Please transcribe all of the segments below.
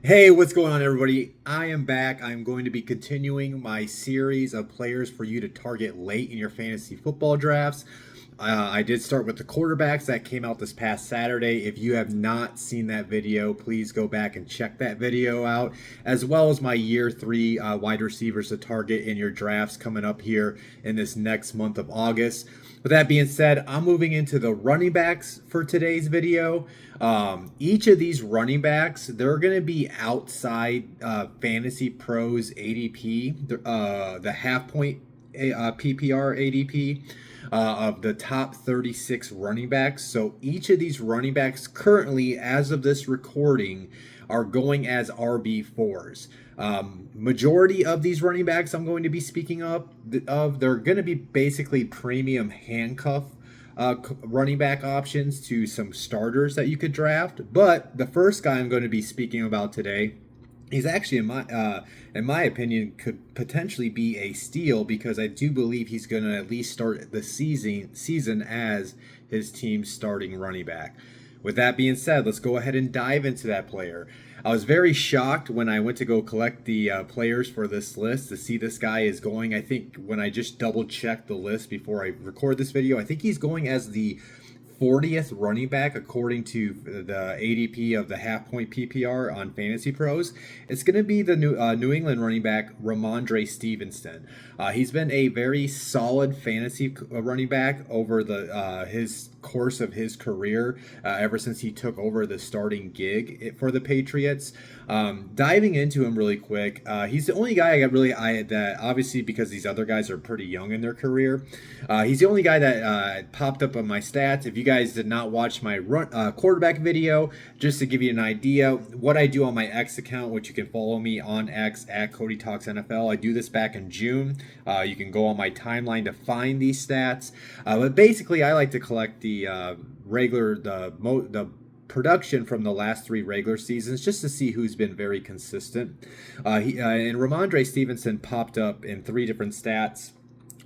Hey, what's going on, everybody? I am back. I'm going to be continuing my series of players for you to target late in your fantasy football drafts. I did start with the quarterbacks that came out this past Saturday. If you have not seen that video, please go back and check that video out, as well as my year three wide receivers to target in your drafts coming up here in this next month of August. With that being said, I'm moving into the running backs for today's video. Each of these running backs, they're going to be outside Fantasy Pros ADP, the half point PPR ADP of the top 36 running backs. So each of these running backs currently, as of this recording, are going as RB4s. Majority of these running backs I'm going to be speaking of, they're going to be basically premium handcuff running back options to some starters that you could draft. But the first guy I'm going to be speaking about today, he's actually in my opinion, could potentially be a steal because I do believe he's going to at least start the season as his team's starting running back. With that being said, let's go ahead and dive into that player. I was very shocked when I went to go collect the players for this list to see this guy is going. I think when I just double checked the list before I record this video, I think he's going as the 40th running back according to the ADP of the half point PPR on Fantasy Pros. It's going to be the New England running back Ramondre Stevenson. He's been a very solid fantasy running back over the his course of his career ever since he took over the starting gig for the Patriots. Diving into him really quick, he's the only guy that obviously because these other guys are pretty young in their career. He's the only guy that popped up on my stats. If you guys did not watch my quarterback video, just to give you an idea, what I do on my X account, which you can follow me on X at Cody Talks NFL. I do this back in June. You can go on my timeline to find these stats. But basically, I like to collect the the production from the last three regular seasons just to see who's been very consistent. And Ramondre Stevenson popped up in three different stats.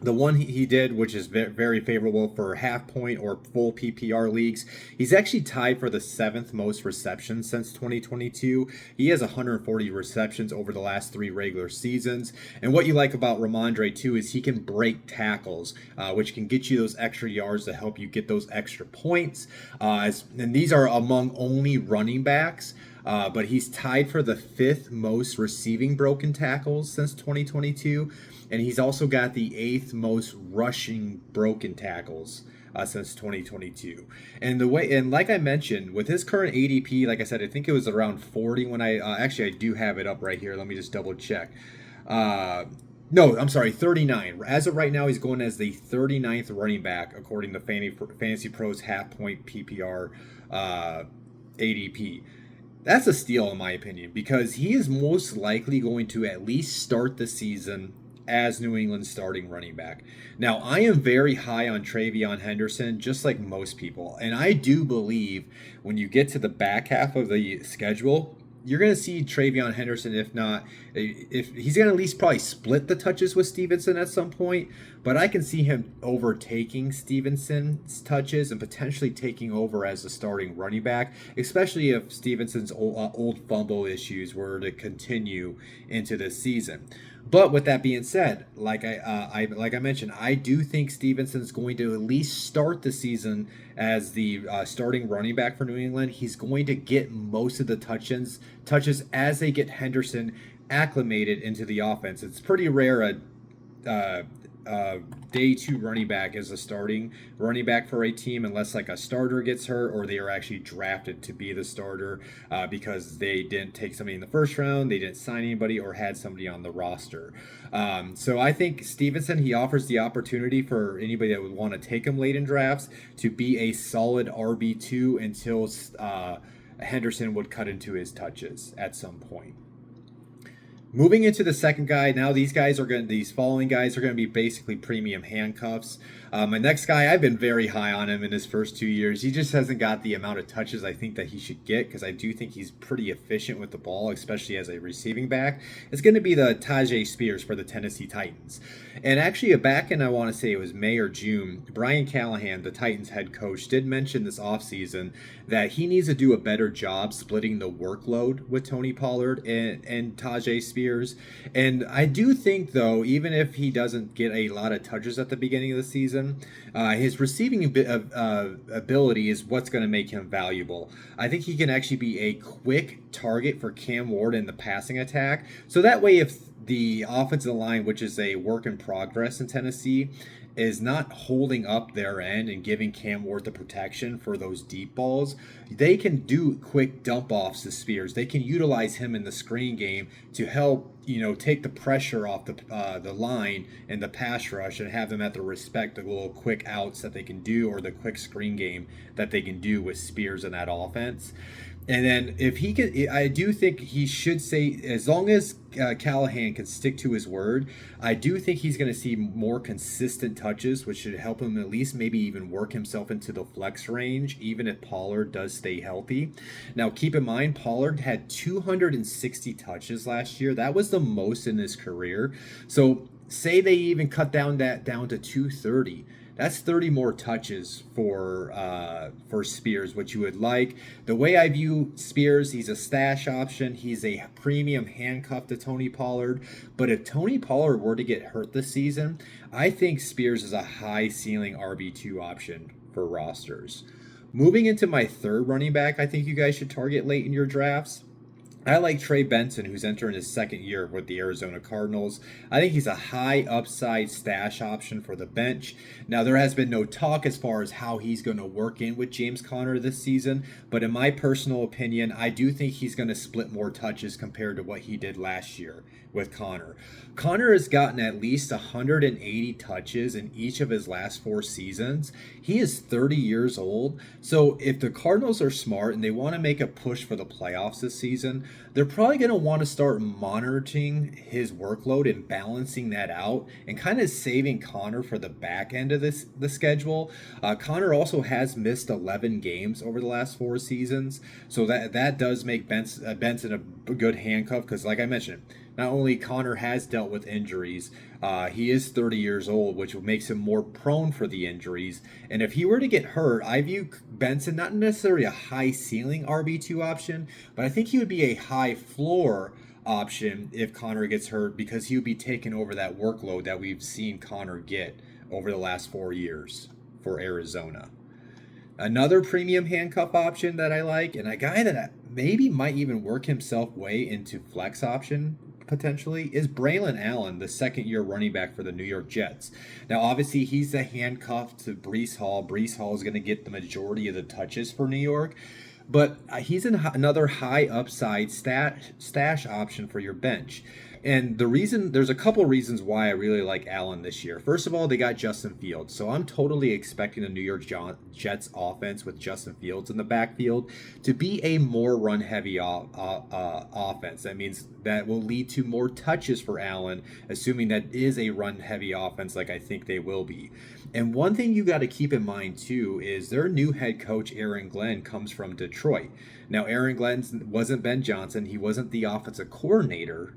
The one he did, which is very favorable for half point or full PPR leagues, he's actually tied for the seventh most receptions since 2022. He has 140 receptions over the last three regular seasons. And what you like about Ramondre too is he can break tackles, which can get you those extra yards to help you get those extra points. And these are among only running backs. But he's tied for the fifth most receiving broken tackles since 2022, and he's also got the eighth most rushing broken tackles since 2022. And like I mentioned, with his current ADP, like I said, I think it was around 40 when I do have it up right here. Let me just double check. No, I'm sorry, 39. As of right now, he's going as the 39th running back according to Fantasy Pros half point PPR ADP. That's a steal, in my opinion, because he is most likely going to at least start the season as New England's starting running back. Now, I am very high on Travion Henderson, just like most people. And I do believe when you get to the back half of the schedule, you're going to see Travion Henderson, if he's going to at least probably split the touches with Stevenson at some point, but I can see him overtaking Stevenson's touches and potentially taking over as the starting running back, especially if Stevenson's old fumble issues were to continue into this season. But with that being said, like I mentioned, I do think Stevenson's going to at least start the season as the starting running back for New England. He's going to get most of the touches as they get Henderson acclimated into the offense. It's pretty rare uh, day two running back is a starting running back for a team unless like a starter gets hurt or they are actually drafted to be the starter because they didn't take somebody in the first round, they didn't sign anybody or had somebody on the roster. So I think Stevenson, he offers the opportunity for anybody that would want to take him late in drafts to be a solid RB2 until Henderson would cut into his touches at some point. Moving into the second guy, now these following guys are going to be basically premium handcuffs. My next guy, I've been very high on him in his first 2 years. He just hasn't got the amount of touches I think that he should get because I do think he's pretty efficient with the ball, especially as a receiving back. It's going to be the Tajay Spears for the Tennessee Titans. And actually, back in, I want to say it was May or June, Brian Callahan, the Titans head coach, did mention this offseason that he needs to do a better job splitting the workload with Tony Pollard and Tajay Spears. And I do think, though, even if he doesn't get a lot of touches at the beginning of the season, his receiving ability is what's going to make him valuable. I think he can actually be a quick target for Cam Ward in the passing attack. So that way, if the offensive line, which is a work in progress in Tennessee, is not holding up their end and giving Cam Ward the protection for those deep balls, they can do quick dump offs to Spears. They can utilize him in the screen game to help, take the pressure off the line and the pass rush and have them at the respect the little quick outs that they can do or the quick screen game that they can do with Spears in that offense. And then if he can, I do think he should say, as long as Callahan can stick to his word, I do think he's going to see more consistent touches, which should help him at least maybe even work himself into the flex range, even if Pollard does stay healthy. Now, keep in mind, Pollard had 260 touches last year. That was the most in his career. So say they even cut down to 230. That's 30 more touches for Spears, which you would like. The way I view Spears, he's a stash option. He's a premium handcuff to Tony Pollard. But if Tony Pollard were to get hurt this season, I think Spears is a high ceiling RB2 option for rosters. Moving into my third running back, I think you guys should target late in your drafts. I like Trey Benson, who's entering his second year with the Arizona Cardinals. I think he's a high upside stash option for the bench. Now, there has been no talk as far as how he's going to work in with James Conner this season, but in my personal opinion, I do think he's going to split more touches compared to what he did last year with Conner. Conner has gotten at least 180 touches in each of his last 4 seasons. He is 30 years old, so if the Cardinals are smart and they want to make a push for the playoffs this season, they're probably going to want to start monitoring his workload and balancing that out and kind of saving Conner for the back end of the schedule. Conner also has missed 11 games over the last 4 seasons, so that does make Benson a good handcuff because, like I mentioned, not only Conner has dealt with injuries, he is 30 years old, which makes him more prone for the injuries. And if he were to get hurt, I view Benson not necessarily a high ceiling RB2 option, but I think he would be a high floor option if Conner gets hurt because he would be taking over that workload that we've seen Conner get over the last 4 years for Arizona. Another premium handcuff option that I like, and a guy that maybe might even work himself way into flex option potentially, is Braylon Allen, the second-year running back for the New York Jets. Now, obviously, he's the handcuff to Breece Hall. Breece Hall is going to get the majority of the touches for New York, but he's another high upside stash option for your bench. And there's a couple reasons why I really like Allen this year. First of all, they got Justin Fields. So I'm totally expecting the New York Jets offense with Justin Fields in the backfield to be a more run-heavy offense. That means that will lead to more touches for Allen, assuming that is a run-heavy offense like I think they will be. And one thing you got to keep in mind, too, is their new head coach, Aaron Glenn, comes from Detroit. Now, Aaron Glenn wasn't Ben Johnson. He wasn't the offensive coordinator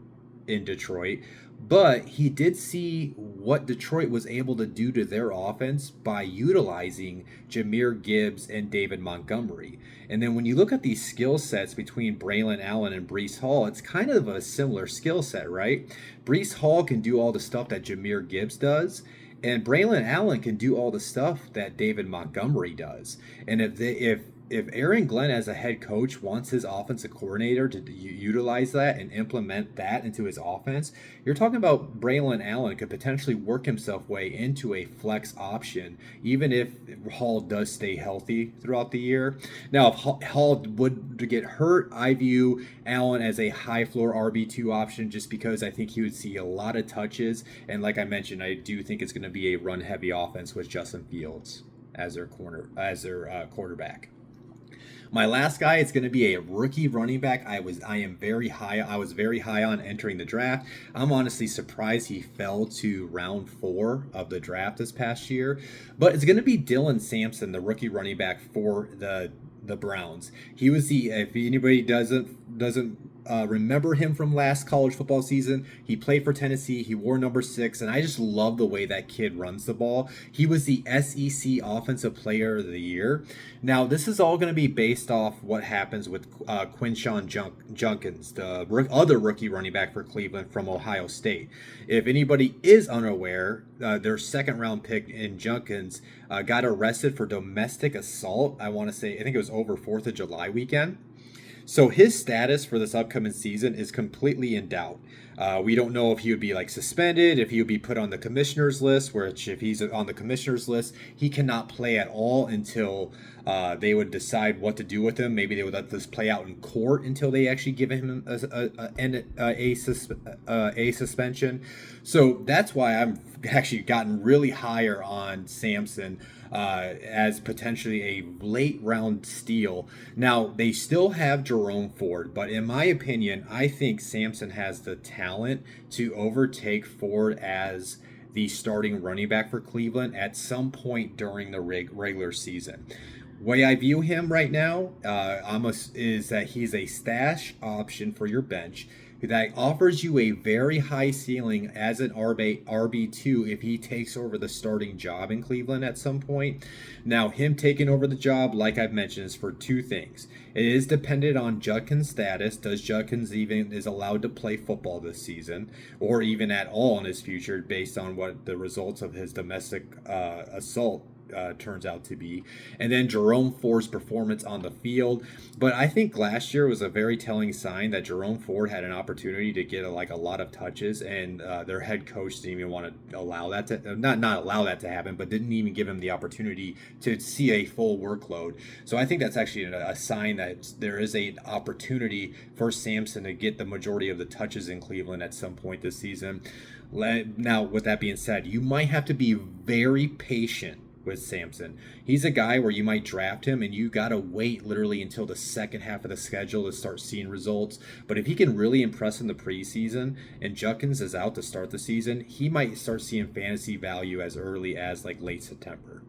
in Detroit, but he did see what Detroit was able to do to their offense by utilizing Jahmyr Gibbs and David Montgomery. And then when you look at these skill sets between Braylon Allen and Breece Hall, it's kind of a similar skill set, right? Breece Hall can do all the stuff that Jahmyr Gibbs does, and Braylon Allen can do all the stuff that David Montgomery does. And if Aaron Glenn as a head coach wants his offensive coordinator to utilize that and implement that into his offense, you're talking about Braylon Allen could potentially work himself way into a flex option, even if Hall does stay healthy throughout the year. Now, if Hall would get hurt, I view Allen as a high floor RB2 option just because I think he would see a lot of touches. And like I mentioned, I do think it's going to be a run heavy offense with Justin Fields as their quarterback. My last guy is going to be a rookie running back. I was very high on entering the draft. I'm honestly surprised he fell to round 4 of the draft this past year. But it's going to be Dylan Sampson, the rookie running back for the Browns. He was the, if anybody doesn't remember him from last college football season, he played for Tennessee. He wore number 6, and I just love the way that kid runs the ball. He was the SEC Offensive Player of the Year. Now, this is all going to be based off what happens with Quinshawn Junkins, the other rookie running back for Cleveland from Ohio State. If anybody is unaware, their second round pick in Junkins got arrested for domestic assault. I think it was over 4th of July weekend. So his status for this upcoming season is completely in doubt. We don't know if he would be suspended, if he would be put on the commissioner's list, which if he's on the commissioner's list, he cannot play at all until they would decide what to do with him. Maybe they would let this play out in court until they actually give him a suspension. So that's why I've actually gotten really higher on Sampson as potentially a late round steal. Now, they still have Jerome Ford, but in my opinion, I think Sampson has the talent to overtake Ford as the starting running back for Cleveland at some point during the regular season. Way I view him right now is that he's a stash option for your bench that offers you a very high ceiling as an RB2 if he takes over the starting job in Cleveland at some point. Now, him taking over the job, like I've mentioned, is for 2 things. It is dependent on Judkins' status. Does Judkins even is allowed to play football this season, or even at all in his future, based on what the results of his domestic assault turns out to be, and then Jerome Ford's performance on the field. But I think last year was a very telling sign that Jerome Ford had an opportunity to get a lot of touches, and their head coach didn't even want to allow that to not allow that to happen, but didn't even give him the opportunity to see a full workload. So I think that's actually a sign that there is an opportunity for Sampson to get the majority of the touches in Cleveland at some point this season. Now, with that being said, you might have to be very patient with Sampson. He's a guy where you might draft him and you got to wait literally until the second half of the schedule to start seeing results. But if he can really impress in the preseason and Judkins is out to start the season, he might start seeing fantasy value as early as late September.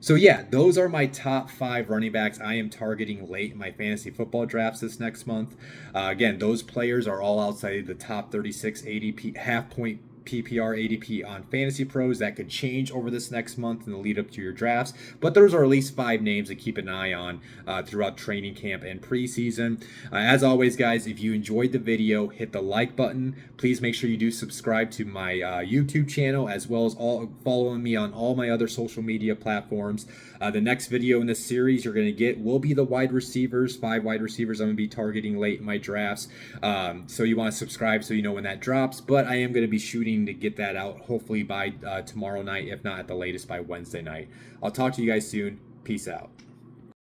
So yeah, those are my top 5 running backs I am targeting late in my fantasy football drafts this next month. Again, those players are all outside the top 36 ADP, half point PPR ADP on Fantasy Pros. That could change over this next month in the lead up to your drafts, but those are at least 5 names to keep an eye on throughout training camp and preseason. As always, guys, if you enjoyed the video, hit the like button. Please make sure you do subscribe to my YouTube channel, as well as following me on all my other social media platforms. The next video in this series you're going to get will be the wide receivers, 5 wide receivers I'm going to be targeting late in my drafts. So you want to subscribe so you know when that drops, but I am going to be shooting to get that out hopefully by tomorrow night, if not at the latest by Wednesday night. I'll talk to you guys soon. Peace out.